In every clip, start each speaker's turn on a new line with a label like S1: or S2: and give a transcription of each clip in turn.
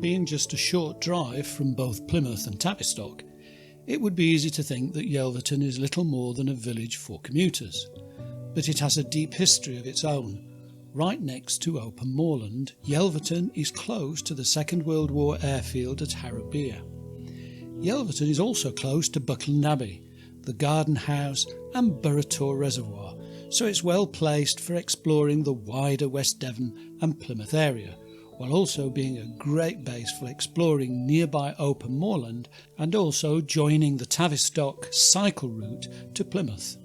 S1: being just a short drive from both Plymouth and Tavistock, it would be easy to think that Yelverton is little more than a village for commuters. But it has a deep history of its own. Right next to open moorland, Yelverton is close to the Second World War airfield at Harrowbere. Yelverton is also close to Buckland Abbey, the Garden House and Burrator Reservoir, so it's well placed for exploring the wider West Devon and Plymouth area, while also being a great base for exploring nearby open moorland and also joining the Tavistock cycle route to Plymouth.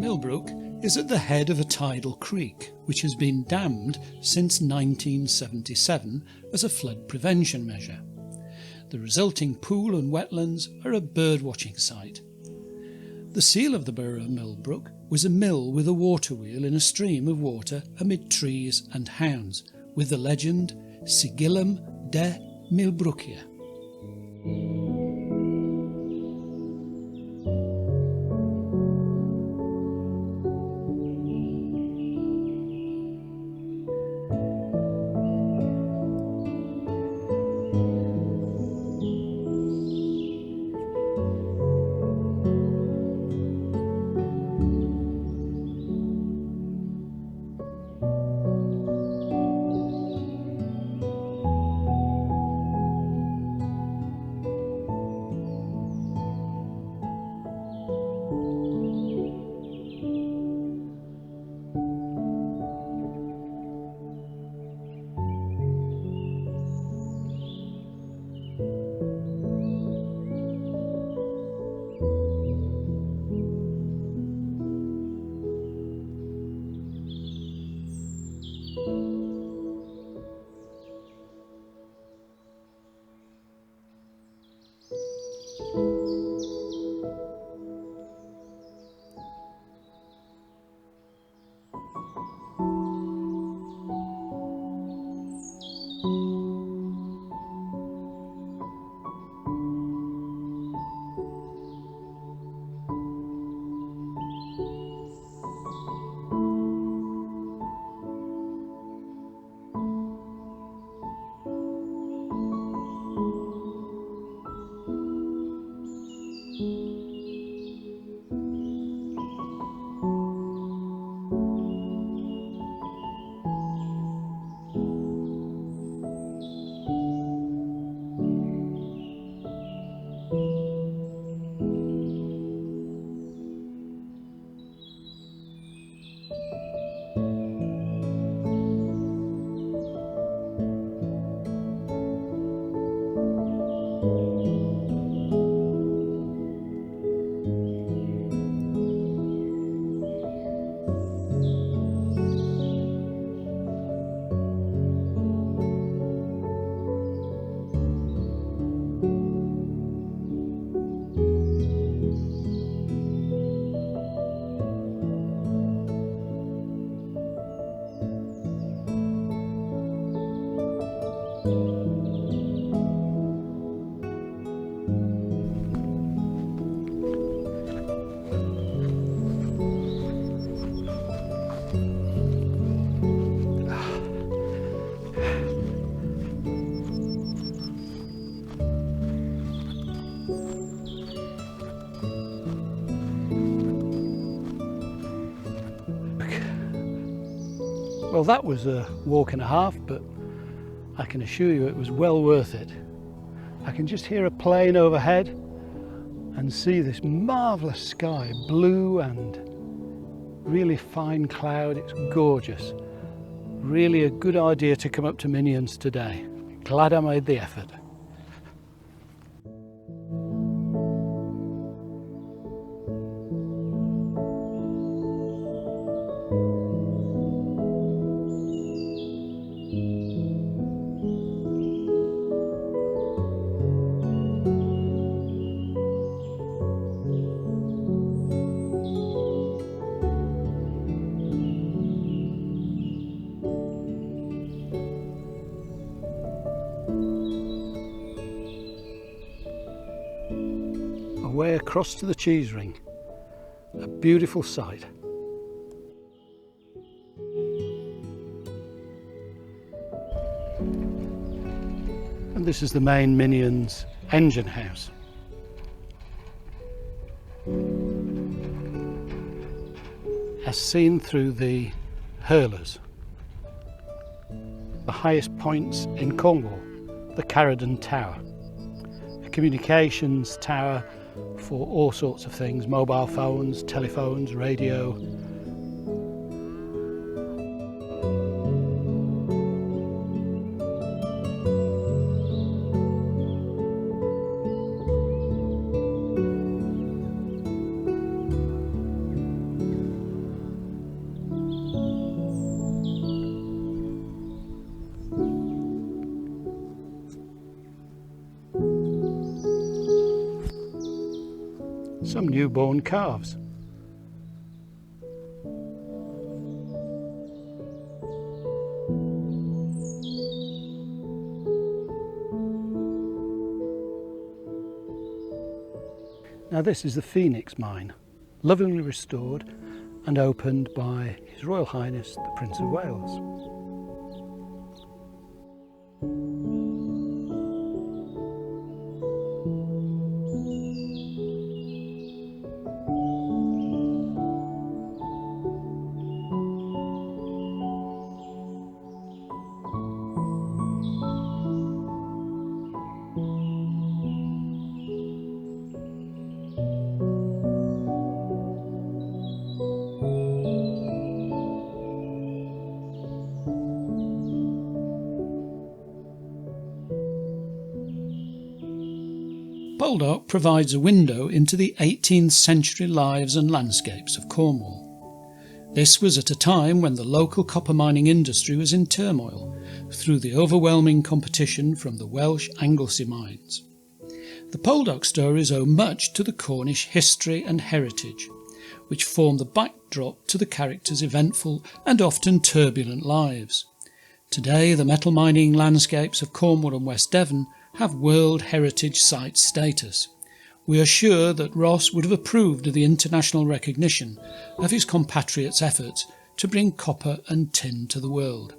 S1: Milbrook is at the head of a tidal creek which has been dammed since 1977 as a flood prevention measure. The resulting pool and wetlands are a birdwatching site. The seal of the borough of Milbrook was a mill with a water wheel in a stream of water amid trees and hounds, with the legend Sigillum de Milbrookia. Well, that was a walk and a half, but I can assure you it was well worth it. I can just hear a plane overhead and see this marvellous sky, blue and really fine cloud. It's gorgeous. Really a good idea to come up to Minions today. Glad I made the effort. Away across to the cheese ring, a beautiful sight. And this is the main Minions engine house. As seen through the hurlers, the highest points in Cornwall, the Caradon Tower, a communications tower for all sorts of things, mobile phones, telephones, radio. Some newborn calves. Now this is the Phoenix mine, lovingly restored and opened by His Royal Highness the Prince of Wales. Baldock provides a window into the 18th century lives and landscapes of Cornwall. This was at a time when the local copper mining industry was in turmoil through the overwhelming competition from the Welsh Anglesey mines. The Baldock stories owe much to the Cornish history and heritage, which form the backdrop to the characters' eventful and often turbulent lives. Today, the metal mining landscapes of Cornwall and West Devon have World Heritage Site status. We are sure that Ross would have approved of the international recognition of his compatriots' efforts to bring copper and tin to the world.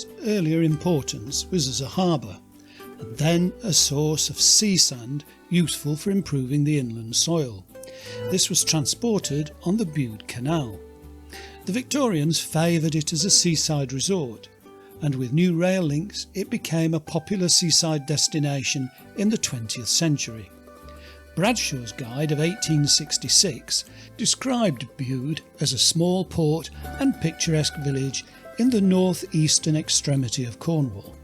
S1: its earlier importance was as a harbour, and then a source of sea sand useful for improving the inland soil. This was transported on the Bude Canal. The Victorians favoured it as a seaside resort, and with new rail links it became a popular seaside destination in the 20th century. Bradshaw's guide of 1866 described Bude as a small port and picturesque village in the north-eastern extremity of Cornwall.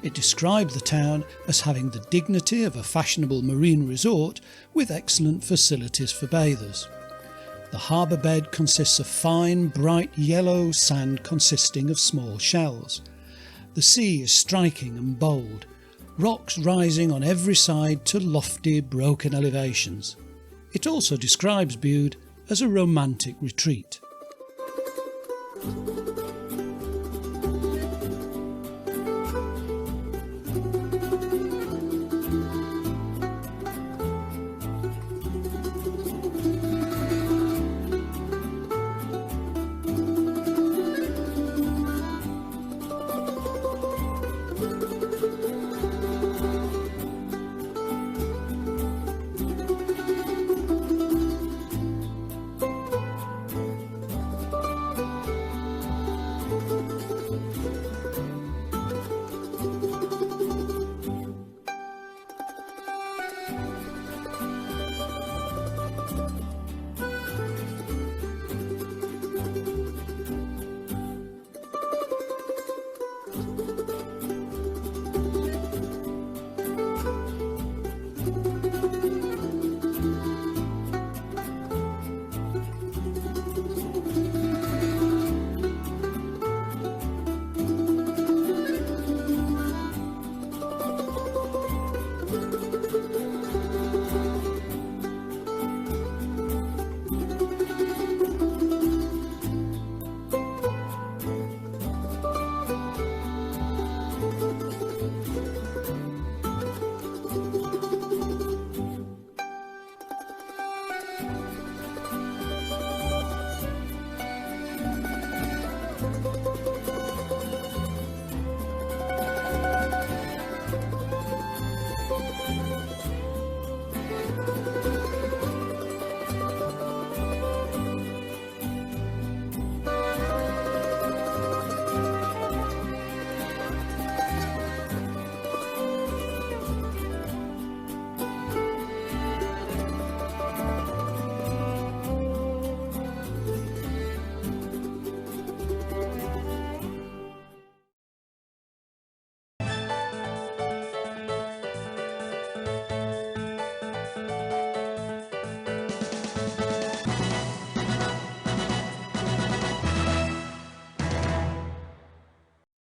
S1: It described the town as having the dignity of a fashionable marine resort with excellent facilities for bathers. The harbour bed consists of fine, bright yellow sand consisting of small shells. The sea is striking and bold, rocks rising on every side to lofty, broken elevations. It also describes Bude as a romantic retreat.